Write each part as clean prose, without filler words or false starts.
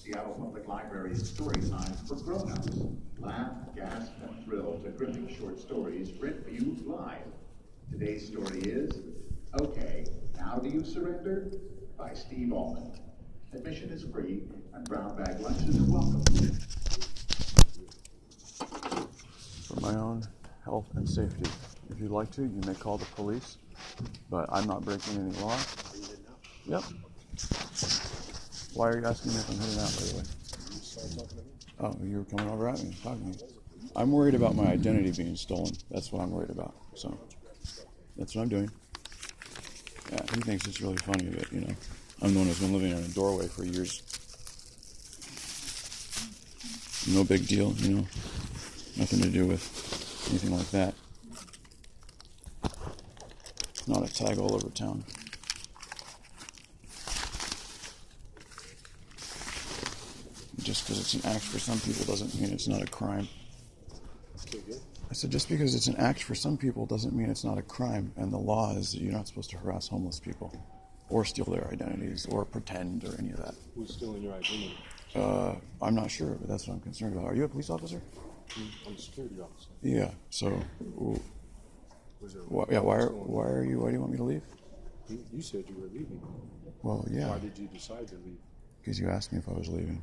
Seattle Public Library's story time for grown-ups. Laugh, gasp, and thrill to gripping short stories read for you live. Today's story is Okay, Now Do You Surrender? By Steve Allman. Admission is free, and brown bag lunches are welcome. For my own health and safety. If you'd like to, you may call the police, but I'm not breaking any law. Yep. Why are you asking me if I'm heading out, by the way? Oh, you were coming over at me, talking to me. I'm worried about my identity being stolen. That's what I'm worried about. So, that's what I'm doing. Yeah, he thinks it's really funny that, I'm the one who's been living in a doorway for years. No big deal, Nothing to do with anything like that. Not a tag all over town. Just because it's an act for some people doesn't mean it's not a crime. I said just because it's an act for some people doesn't mean it's not a crime. And the law is that you're not supposed to harass homeless people or steal their identities or pretend or any of that. Who's stealing your identity? I'm not sure, but that's what I'm concerned about. Are you a police officer? I'm a security officer. Yeah, so... Why do you want me to leave? You said you were leaving. Well, yeah. Why did you decide to leave? Because you asked me if I was leaving.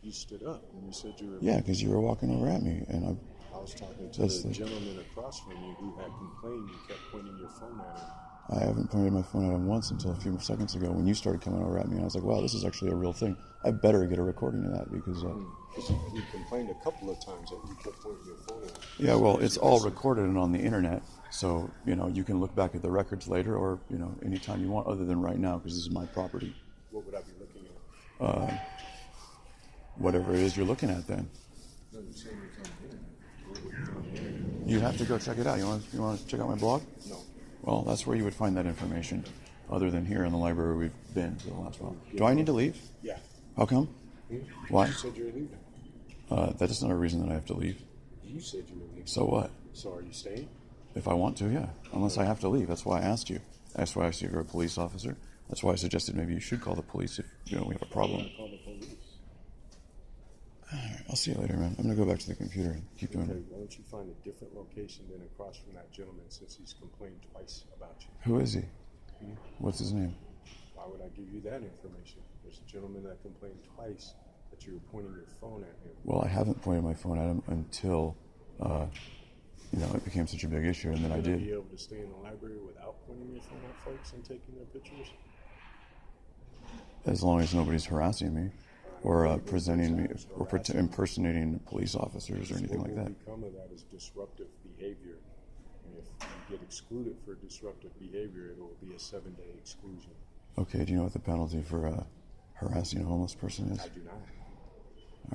You stood up and you said you were leaving. Yeah, because you were walking over at me, and I was talking to the gentleman across from you who had complained you kept pointing your phone at him. I haven't pointed my phone at him once until a few seconds ago when you started coming over at me, and I was like, wow, this is actually a real thing. I better get a recording of that because... you complained a couple of times that you kept pointing your phone at him. Yeah, well, it's all recorded and on the internet, so, you can look back at the records later or, anytime you want other than right now because this is my property. What would I be looking at? Whatever it is you're looking at then. No, you're saying it's on the internet. What would be on the internet? You have to go check it out. You want to check out my blog? No. Well, that's where you would find that information, other than here in the library we've been for the last while. Do I need to leave? Yeah. How come? Why? You said you were leaving. That is not a reason that I have to leave. You said you were leaving. So what? So are you staying? If I want to, yeah. Unless I have to leave. That's why I asked you. That's why I asked you if you're a police officer. That's why I suggested maybe you should call the police if, we have a problem. Call the police. All right, I'll see you later, man. I'm going to go back to the computer and keep doing it. Why don't you find a different location than across from that gentleman since he's complained twice about you? Who is he? What's his name? Why would I give you that information? There's a gentleman that complained twice that you were pointing your phone at him. Well, I haven't pointed my phone at him until, it became such a big issue, and then I did. Be able to stay in the library without pointing your phone at folks and taking their pictures? As long as nobody's harassing me or presenting me or impersonating police officers or anything like that. What will become of that is disruptive behavior. And if you get excluded for disruptive behavior, it will be a 7-day exclusion. Okay, do you know what the penalty for harassing a homeless person is? I do not.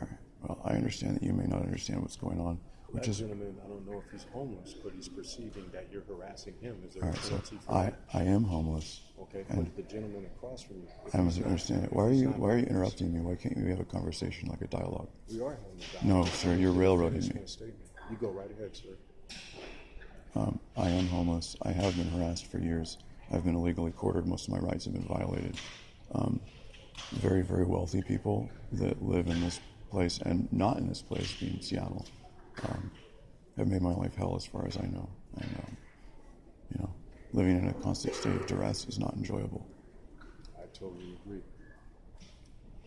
All right. Well, I understand that you may not understand what's going on. That gentleman, I don't know if he's homeless, but he's perceiving that you're harassing him. Is there all a right, penalty so for that? I am homeless. Okay, but the gentleman across from you... I must understand it. Why are you interrupting me? Why can't we have a conversation like a dialogue? We are having a dialogue. No, sir, you're railroading me. You go right ahead, sir. I am homeless. I have been harassed for years. I've been illegally quartered. Most of my rights have been violated. Very, very wealthy people that live in this place and not in this place, being Seattle, have made my life hell as far as I know. And, living in a constant state of duress is not enjoyable. I totally agree.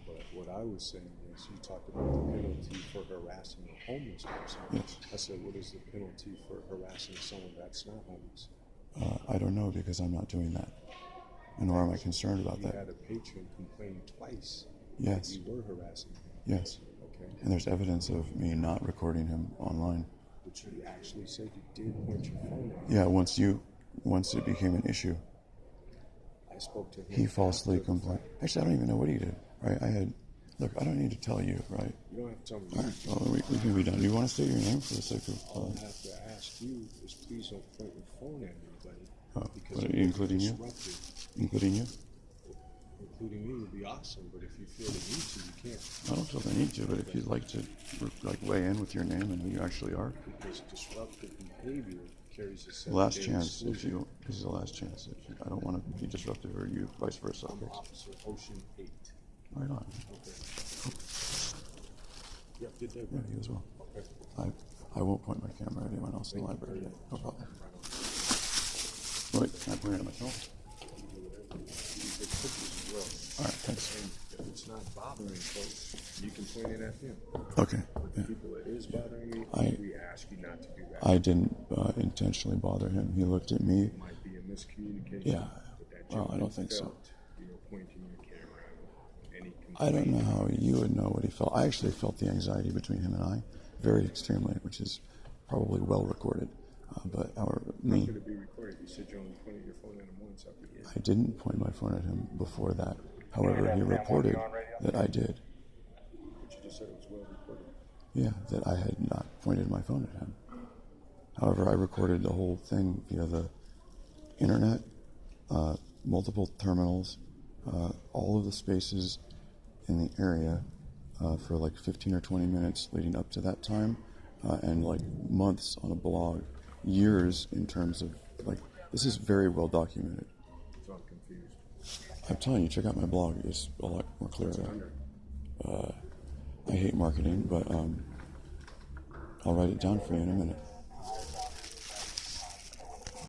But what I was saying is you talked about the penalty for harassing a homeless person. Yes. I said, what is the penalty for harassing someone that's not homeless? I don't know because I'm not doing that. And nor am I concerned about that. You had a patron complain twice. Yes. That you were harassing him. Yes. Okay. And there's evidence of me not recording him online. But you actually said you did point your phone at him. Yeah, once it became an issue. I spoke to him. He falsely complained. Actually, I don't even know what he did. Right? Look, I don't need to tell you, right? You don't have to tell me. All right, well, we can be done. Do you want to state your name for the sake of... All I have to ask you is please don't point your phone at me, buddy. Because including you? Including you? Including me would be awesome, but if you feel the need to, you can't. I don't feel the need to, but if you'd like to weigh in with your name and who you actually are. Because disruptive behavior carries a 7-day Last chance, exclusion. this is the last chance. I don't want to be disruptive or you, vice versa. I'm Officer Ocean 8. Right on. Okay. Yeah, good day. Yeah, you as well. Okay. I won't point my camera at anyone else in the library today. No problem. Wait, can I point it at myself? Take pictures as well. All right, thanks. And if it's not bothering folks, you can point it at him. Okay. But the Yeah. people it is bothering me, we ask you not to do that. I didn't intentionally bother him. He looked at me. It might be a miscommunication. Yeah. But that Well, I don't gentleman think so. felt you were pointing your camera and he I don't complained. know how you would know what he felt. I actually felt the anxiety between him and I very extremely, which is probably well recorded. But our How me, could it be recorded? You said you only pointed your phone at him once. How could it? I didn't point my phone at him before that. However, he reported that I did. But you just said it was well recorded. Yeah, that I had not pointed my phone at him. However, I recorded the whole thing via the internet, multiple terminals, all of the spaces in the area for like 15 or 20 minutes leading up to that time, and like months on a blog, years in terms of like, this is very well documented. So I'm confused. I'm telling you, check out my blog. It's a lot more clear there. I hate marketing, but I'll write it down for you in a minute.